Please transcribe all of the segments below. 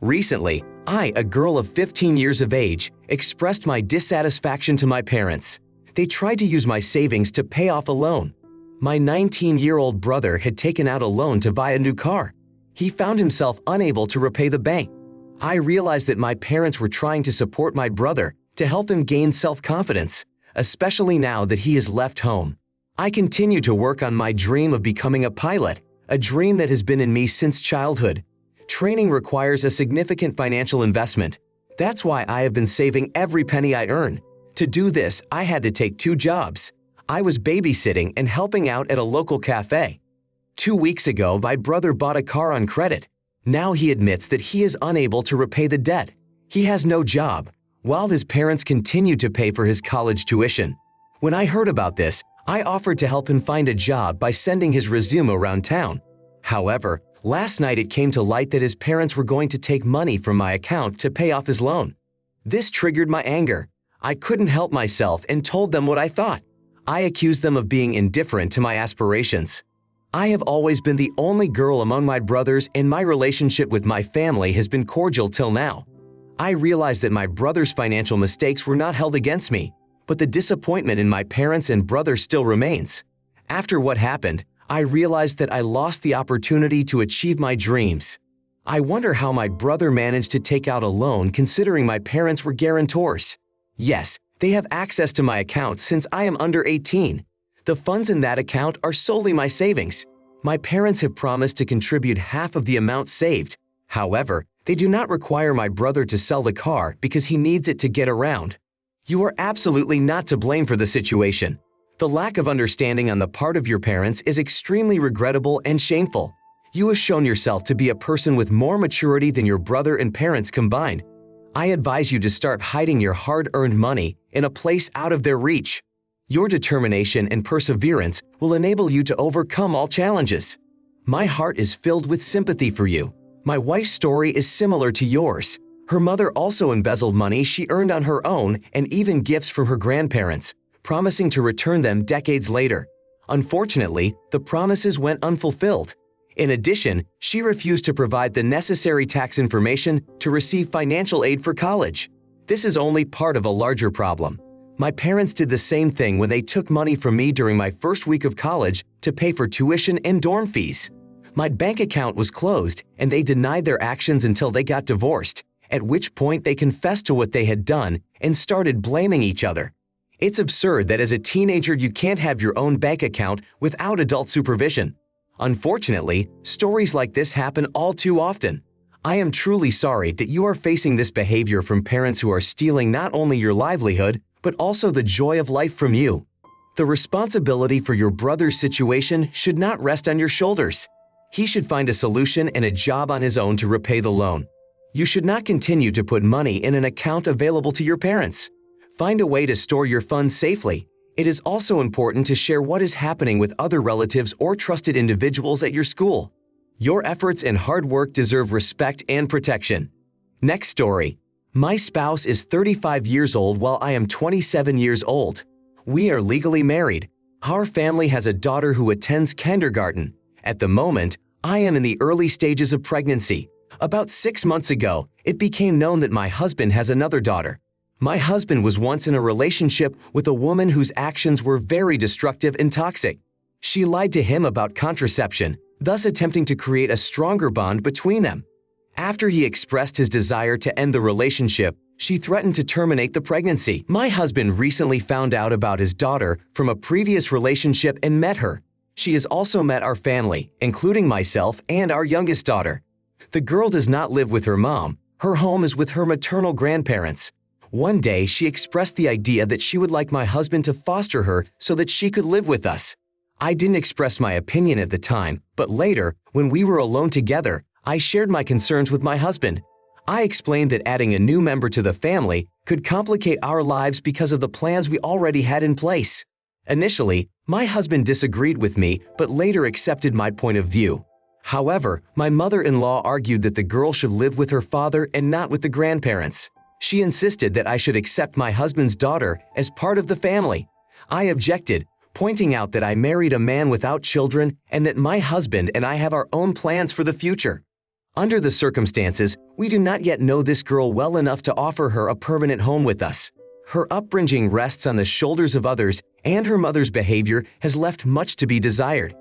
Recently, I, a girl of 15 years of age, expressed my dissatisfaction to my parents. They tried to use my savings to pay off a loan. My 19-year-old brother had taken out a loan to buy a new car. He found himself unable to repay the bank. I realized that my parents were trying to support my brother to help him gain self-confidence, especially now that he has left home. I continue to work on my dream of becoming a pilot, a dream that has been in me since childhood. Training requires a significant financial investment. That's why I have been saving every penny I earn. To do this, I had to take 2 jobs. I was babysitting and helping out at a local cafe. 2 weeks ago, my brother bought a car on credit. Now he admits that he is unable to repay the debt. He has no job, while his parents continue to pay for his college tuition. When I heard about this, I offered to help him find a job by sending his resume around town. However, last night it came to light that his parents were going to take money from my account to pay off his loan. This triggered my anger. I couldn't help myself and told them what I thought. I accused them of being indifferent to my aspirations. I have always been the only girl among my brothers, and my relationship with my family has been cordial till now. I realized that my brother's financial mistakes were not held against me, but the disappointment in my parents and brother still remains. After what happened, I realized that I lost the opportunity to achieve my dreams. I wonder how my brother managed to take out a loan considering my parents were guarantors. Yes, they have access to my account since I am under 18. The funds in that account are solely my savings. My parents have promised to contribute half of the amount saved. However, they do not require my brother to sell the car because he needs it to get around. You are absolutely not to blame for the situation. The lack of understanding on the part of your parents is extremely regrettable and shameful. You have shown yourself to be a person with more maturity than your brother and parents combined. I advise you to start hiding your hard-earned money in a place out of their reach. Your determination and perseverance will enable you to overcome all challenges. My heart is filled with sympathy for you. My wife's story is similar to yours. Her mother also embezzled money she earned on her own and even gifts from her grandparents, promising to return them decades later. Unfortunately, the promises went unfulfilled. In addition, she refused to provide the necessary tax information to receive financial aid for college. This is only part of a larger problem. My parents did the same thing when they took money from me during my first week of college to pay for tuition and dorm fees. My bank account was closed, and they denied their actions until they got divorced, at which point they confessed to what they had done and started blaming each other. It's absurd that as a teenager you can't have your own bank account without adult supervision. Unfortunately, stories like this happen all too often. I am truly sorry that you are facing this behavior from parents who are stealing not only your livelihood, but also the joy of life from you. The responsibility for your brother's situation should not rest on your shoulders. He should find a solution and a job on his own to repay the loan. You should not continue to put money in an account available to your parents. Find a way to store your funds safely. It is also important to share what is happening with other relatives or trusted individuals at your school. Your efforts and hard work deserve respect and protection. Next story. My spouse is 35 years old while I am 27 years old. We are legally married. Our family has a daughter who attends kindergarten. At the moment, I am in the early stages of pregnancy. About 6 months ago, it became known that my husband has another daughter. My husband was once in a relationship with a woman whose actions were very destructive and toxic. She lied to him about contraception, thus attempting to create a stronger bond between them. After he expressed his desire to end the relationship, she threatened to terminate the pregnancy. My husband recently found out about his daughter from a previous relationship and met her. She has also met our family, including myself and our youngest daughter. The girl does not live with her mom. Her home is with her maternal grandparents. One day, she expressed the idea that she would like my husband to foster her so that she could live with us. I didn't express my opinion at the time, but later, when we were alone together, I shared my concerns with my husband. I explained that adding a new member to the family could complicate our lives because of the plans we already had in place. Initially, my husband disagreed with me, but later accepted my point of view. However, my mother-in-law argued that the girl should live with her father and not with the grandparents. She insisted that I should accept my husband's daughter as part of the family. I objected, pointing out that I married a man without children and that my husband and I have our own plans for the future. Under the circumstances, we do not yet know this girl well enough to offer her a permanent home with us. Her upbringing rests on the shoulders of others, and her mother's behavior has left much to be desired.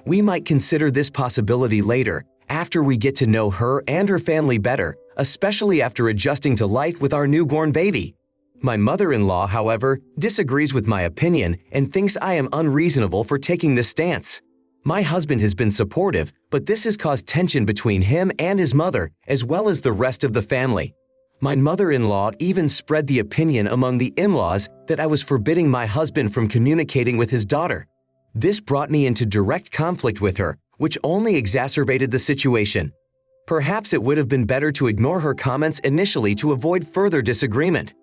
We might consider this possibility later, after we get to know her and her family better, especially after adjusting to life with our newborn baby. My mother-in-law, however, disagrees with my opinion and thinks I am unreasonable for taking this stance. My husband has been supportive, but this has caused tension between him and his mother, as well as the rest of the family. My mother-in-law even spread the opinion among the in-laws that I was forbidding my husband from communicating with his daughter. This brought me into direct conflict with her, which only exacerbated the situation. Perhaps it would have been better to ignore her comments initially to avoid further disagreement.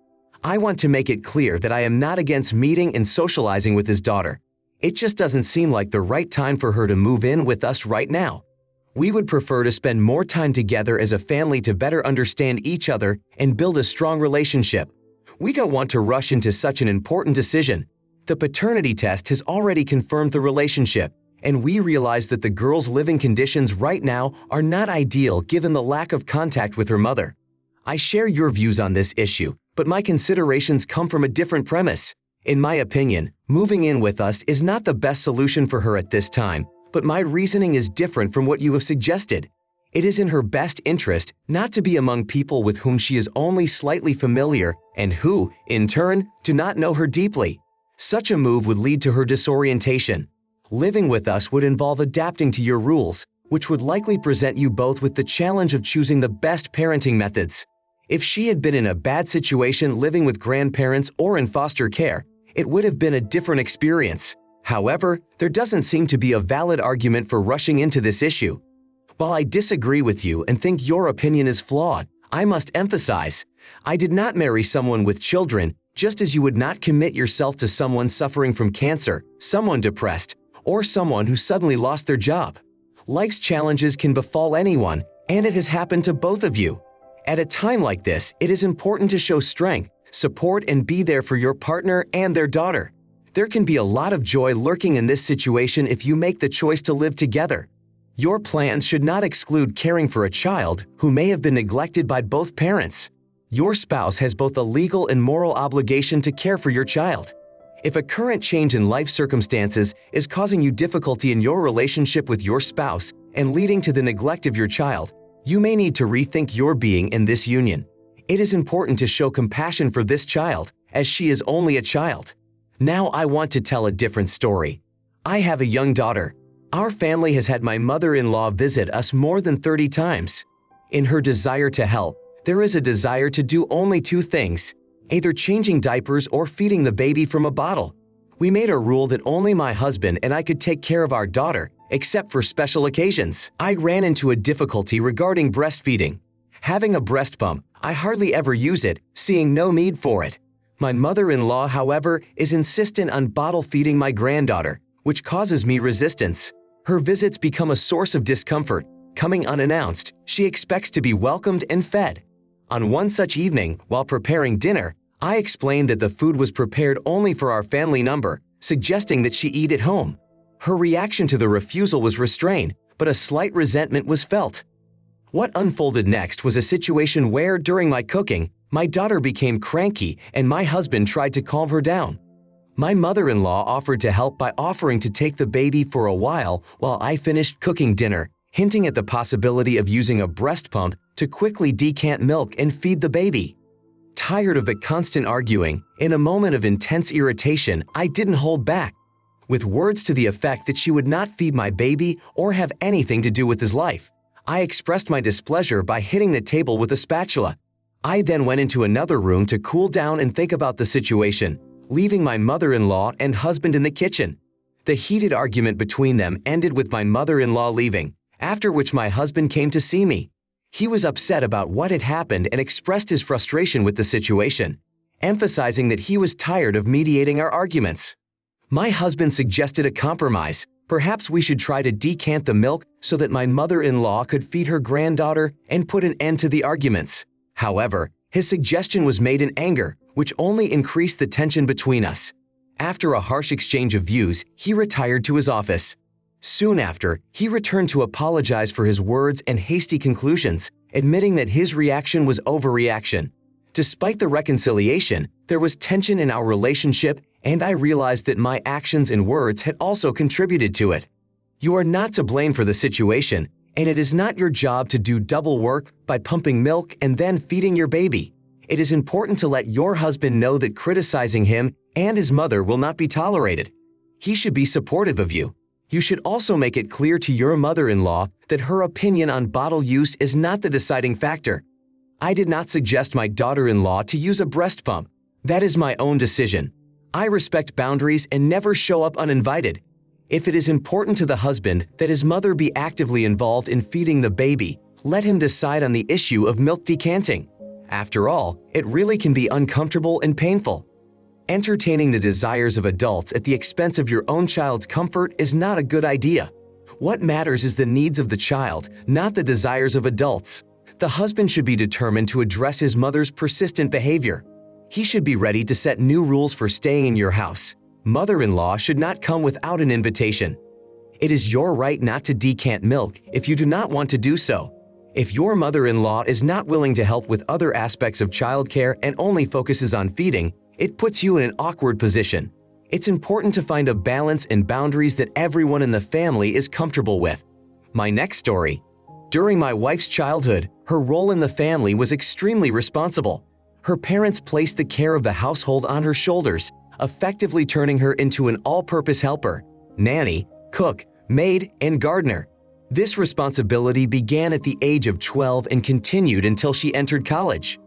I want to make it clear that I am not against meeting and socializing with his daughter. It just doesn't seem like the right time for her to move in with us right now. We would prefer to spend more time together as a family to better understand each other and build a strong relationship. We don't want to rush into such an important decision. The paternity test has already confirmed the relationship, and we realize that the girl's living conditions right now are not ideal given the lack of contact with her mother. I share your views on this issue, but my considerations come from a different premise. In my opinion, moving in with us is not the best solution for her at this time, but my reasoning is different from what you have suggested. It is in her best interest not to be among people with whom she is only slightly familiar and who, in turn, do not know her deeply. Such a move would lead to her disorientation. Living with us would involve adapting to your rules, which would likely present you both with the challenge of choosing the best parenting methods. If she had been in a bad situation living with grandparents or in foster care, it would have been a different experience. However, there doesn't seem to be a valid argument for rushing into this issue. While I disagree with you and think your opinion is flawed, I must emphasize, I did not marry someone with children, just as you would not commit yourself to someone suffering from cancer, someone depressed, or someone who suddenly lost their job. Life's challenges can befall anyone, and it has happened to both of you. At a time like this, it is important to show strength, support, and be there for your partner and their daughter. There can be a lot of joy lurking in this situation if you make the choice to live together. Your plans should not exclude caring for a child who may have been neglected by both parents. Your spouse has both a legal and moral obligation to care for your child. If a current change in life circumstances is causing you difficulty in your relationship with your spouse and leading to the neglect of your child, you may need to rethink your being in this union. It is important to show compassion for this child, as she is only a child. Now I want to tell a different story. I have a young daughter. Our family has had my mother-in-law visit us more than 30 times. In her desire to help, there is a desire to do only two things, either changing diapers or feeding the baby from a bottle. We made a rule that only my husband and I could take care of our daughter, except for special occasions. I ran into a difficulty regarding breastfeeding. Having a breast pump, I hardly ever use it, seeing no need for it. My mother-in-law, however, is insistent on bottle feeding my granddaughter, which causes me resistance. Her visits become a source of discomfort. Coming unannounced, she expects to be welcomed and fed. On one such evening, while preparing dinner, I explained that the food was prepared only for our family number, suggesting that she eat at home. Her reaction to the refusal was restrained, but a slight resentment was felt. What unfolded next was a situation where, during my cooking, my daughter became cranky and my husband tried to calm her down. My mother-in-law offered to help by offering to take the baby for a while I finished cooking dinner, hinting at the possibility of using a breast pump to quickly decant milk and feed the baby. Tired of the constant arguing, in a moment of intense irritation, I didn't hold back. With words to the effect that she would not feed my baby or have anything to do with his life, I expressed my displeasure by hitting the table with a spatula. I then went into another room to cool down and think about the situation, leaving my mother-in-law and husband in the kitchen. The heated argument between them ended with my mother-in-law leaving, after which my husband came to see me. He was upset about what had happened and expressed his frustration with the situation, emphasizing that he was tired of mediating our arguments. My husband suggested a compromise. Perhaps we should try to decant the milk so that my mother-in-law could feed her granddaughter and put an end to the arguments. However, his suggestion was made in anger, which only increased the tension between us. After a harsh exchange of views, he retired to his office. Soon after, he returned to apologize for his words and hasty conclusions, admitting that his reaction was overreaction. Despite the reconciliation, there was tension in our relationship, and I realized that my actions and words had also contributed to it. You are not to blame for the situation, and it is not your job to do double work by pumping milk and then feeding your baby. It is important to let your husband know that criticizing him and his mother will not be tolerated. He should be supportive of you. You should also make it clear to your mother-in-law that her opinion on bottle use is not the deciding factor. I did not suggest my daughter-in-law to use a breast pump. That is my own decision. I respect boundaries and never show up uninvited. If it is important to the husband that his mother be actively involved in feeding the baby, let him decide on the issue of milk decanting. After all, it really can be uncomfortable and painful. Entertaining the desires of adults at the expense of your own child's comfort is not a good idea. What matters is the needs of the child, not the desires of adults. The husband should be determined to address his mother's persistent behavior. He should be ready to set new rules for staying in your house. Mother-in-law should not come without an invitation. It is your right not to decant milk if you do not want to do so. If your mother-in-law is not willing to help with other aspects of childcare and only focuses on feeding, it puts you in an awkward position. It's important to find a balance and boundaries that everyone in the family is comfortable with. My next story. During my wife's childhood, her role in the family was extremely responsible. Her parents placed the care of the household on her shoulders, effectively turning her into an all-purpose helper, nanny, cook, maid, and gardener. This responsibility began at the age of 12 and continued until she entered college.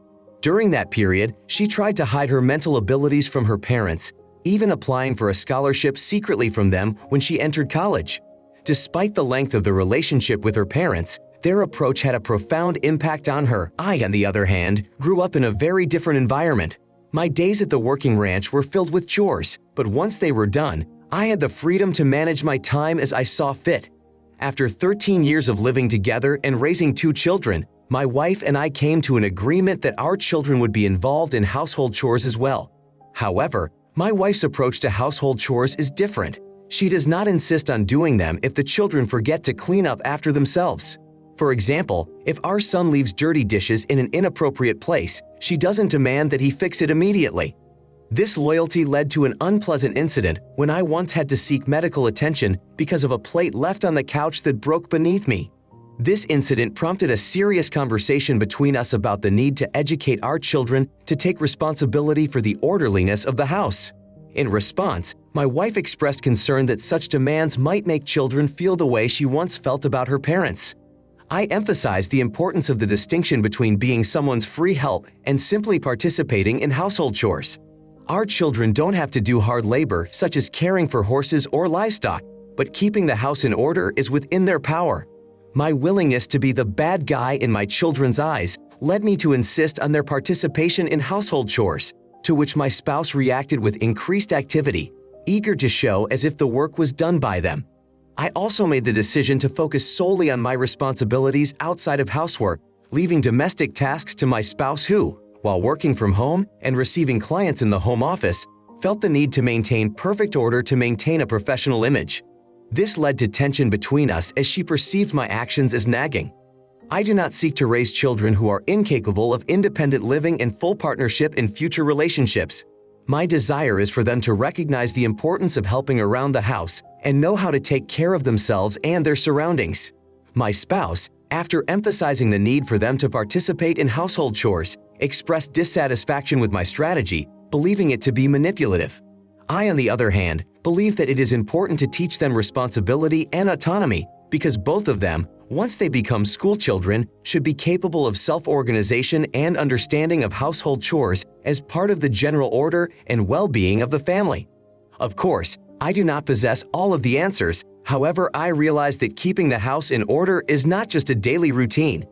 During that period, she tried to hide her mental abilities from her parents, even applying for a scholarship secretly from them when she entered college. Despite the length of the relationship with her parents, their approach had a profound impact on her. I, on the other hand, grew up in a very different environment. My days at the working ranch were filled with chores, but once they were done, I had the freedom to manage my time as I saw fit. After 13 years of living together and raising 2 children, my wife and I came to an agreement that our children would be involved in household chores as well. However, my wife's approach to household chores is different. She does not insist on doing them if the children forget to clean up after themselves. For example, if our son leaves dirty dishes in an inappropriate place, she doesn't demand that he fix it immediately. This loyalty led to an unpleasant incident when I once had to seek medical attention because of a plate left on the couch that broke beneath me. This incident prompted a serious conversation between us about the need to educate our children to take responsibility for the orderliness of the house. In response, my wife expressed concern that such demands might make children feel the way she once felt about her parents. I emphasized the importance of the distinction between being someone's free help and simply participating in household chores. Our children don't have to do hard labor such as caring for horses or livestock, but keeping the house in order is within their power. My willingness to be the bad guy in my children's eyes led me to insist on their participation in household chores, to which my spouse reacted with increased activity, eager to show as if the work was done by them. I also made the decision to focus solely on my responsibilities outside of housework, leaving domestic tasks to my spouse who, while working from home and receiving clients in the home office, felt the need to maintain perfect order to maintain a professional image. This led to tension between us as she perceived my actions as nagging. I do not seek to raise children who are incapable of independent living and full partnership in future relationships. My desire is for them to recognize the importance of helping around the house and know how to take care of themselves and their surroundings. My spouse, after emphasizing the need for them to participate in household chores, expressed dissatisfaction with my strategy, believing it to be manipulative. I, on the other hand, believe that it is important to teach them responsibility and autonomy because both of them, once they become school children, should be capable of self-organization and understanding of household chores as part of the general order and well-being of the family. Of course, I do not possess all of the answers. However, I realize that keeping the house in order is not just a daily routine.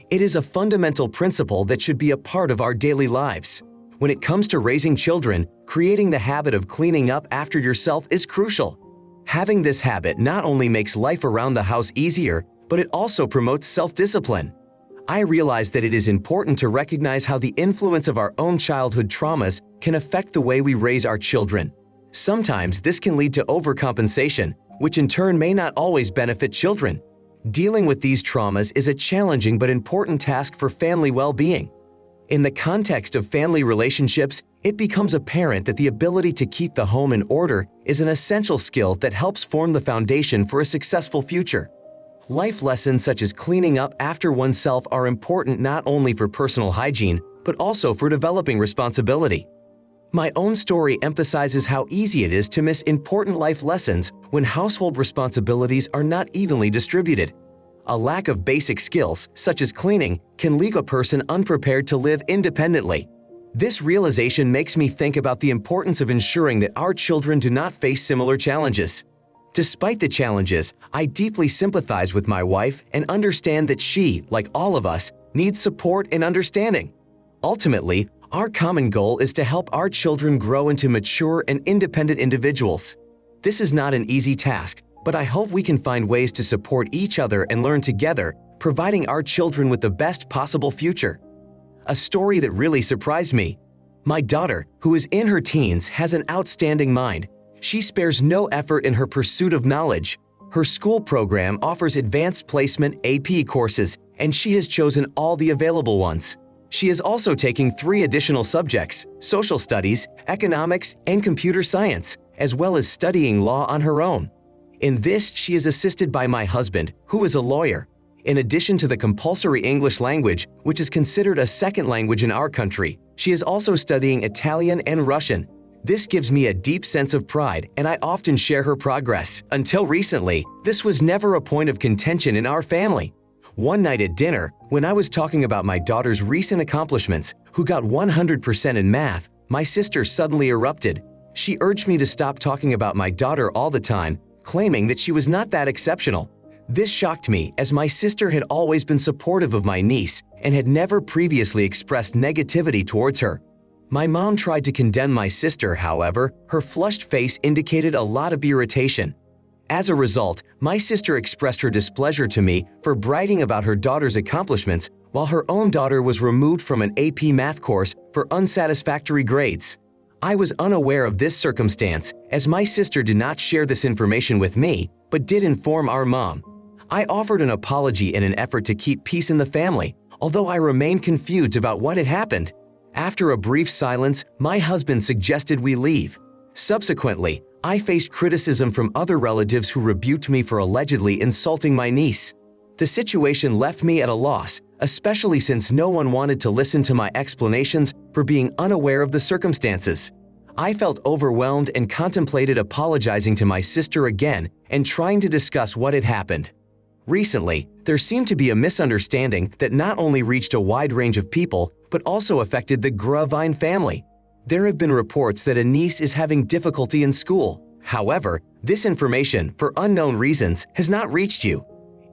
It is a fundamental principle that should be a part of our daily lives. When it comes to raising children, creating the habit of cleaning up after yourself is crucial. Having this habit not only makes life around the house easier, but it also promotes self-discipline. I realize that it is important to recognize how the influence of our own childhood traumas can affect the way we raise our children. Sometimes this can lead to overcompensation, which in turn may not always benefit children. Dealing with these traumas is a challenging but important task for family well-being. In the context of family relationships, it becomes apparent that the ability to keep the home in order is an essential skill that helps form the foundation for a successful future. Life lessons such as cleaning up after oneself are important not only for personal hygiene, but also for developing responsibility. My own story emphasizes how easy it is to miss important life lessons when household responsibilities are not evenly distributed. A lack of basic skills, such as cleaning, can leave a person unprepared to live independently. This realization makes me think about the importance of ensuring that our children do not face similar challenges. Despite the challenges, I deeply sympathize with my wife and understand that she, like all of us, needs support and understanding. Ultimately, our common goal is to help our children grow into mature and independent individuals. This is not an easy task, but I hope we can find ways to support each other and learn together, providing our children with the best possible future. A story that really surprised me. My daughter, who is in her teens, has an outstanding mind. She spares no effort in her pursuit of knowledge. Her school program offers advanced placement AP courses, and she has chosen all the available ones. She is also taking 3 additional subjects: social studies, economics, and computer science, as well as studying law on her own. In this, she is assisted by my husband, who is a lawyer. In addition to the compulsory English language, which is considered a second language in our country, she is also studying Italian and Russian. This gives me a deep sense of pride, and I often share her progress. Until recently, this was never a point of contention in our family. One night at dinner, when I was talking about my daughter's recent accomplishments, who got 100% in math, my sister suddenly erupted. She urged me to stop talking about my daughter all the time, claiming that she was not that exceptional. This shocked me, as my sister had always been supportive of my niece and had never previously expressed negativity towards her. My mom tried to condemn my sister, however, her flushed face indicated a lot of irritation. As a result, my sister expressed her displeasure to me for bragging about her daughter's accomplishments while her own daughter was removed from an AP math course for unsatisfactory grades. I was unaware of this circumstance, as my sister did not share this information with me, but did inform our mom. I offered an apology in an effort to keep peace in the family, although I remained confused about what had happened. After a brief silence, my husband suggested we leave. Subsequently, I faced criticism from other relatives who rebuked me for allegedly insulting my niece. The situation left me at a loss, especially since no one wanted to listen to my explanations for being unaware of the circumstances. I felt overwhelmed and contemplated apologizing to my sister again and trying to discuss what had happened. Recently, there seemed to be a misunderstanding that not only reached a wide range of people, but also affected the Gravine family. There have been reports that a niece is having difficulty in school. However, this information, for unknown reasons, has not reached you.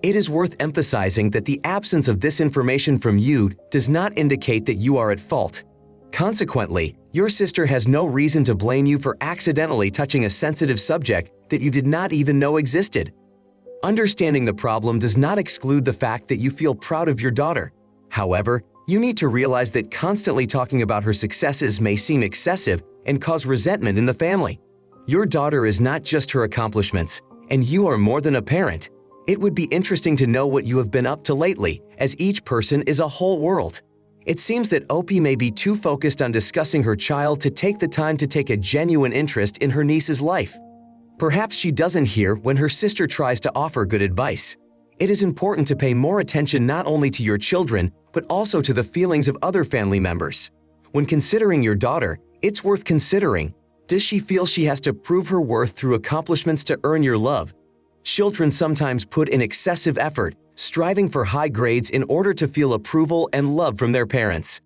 It is worth emphasizing that the absence of this information from you does not indicate that you are at fault. Consequently, your sister has no reason to blame you for accidentally touching a sensitive subject that you did not even know existed. Understanding the problem does not exclude the fact that you feel proud of your daughter. However, you need to realize that constantly talking about her successes may seem excessive and cause resentment in the family. Your daughter is not just her accomplishments, and you are more than a parent. It would be interesting to know what you have been up to lately, as each person is a whole world. It seems that OP may be too focused on discussing her child to take the time to take a genuine interest in her niece's life. Perhaps she doesn't hear when her sister tries to offer good advice. It is important to pay more attention not only to your children, but also to the feelings of other family members. When considering your daughter, it's worth considering, does she feel she has to prove her worth through accomplishments to earn your love? Children sometimes put in excessive effort, striving for high grades in order to feel approval and love from their parents.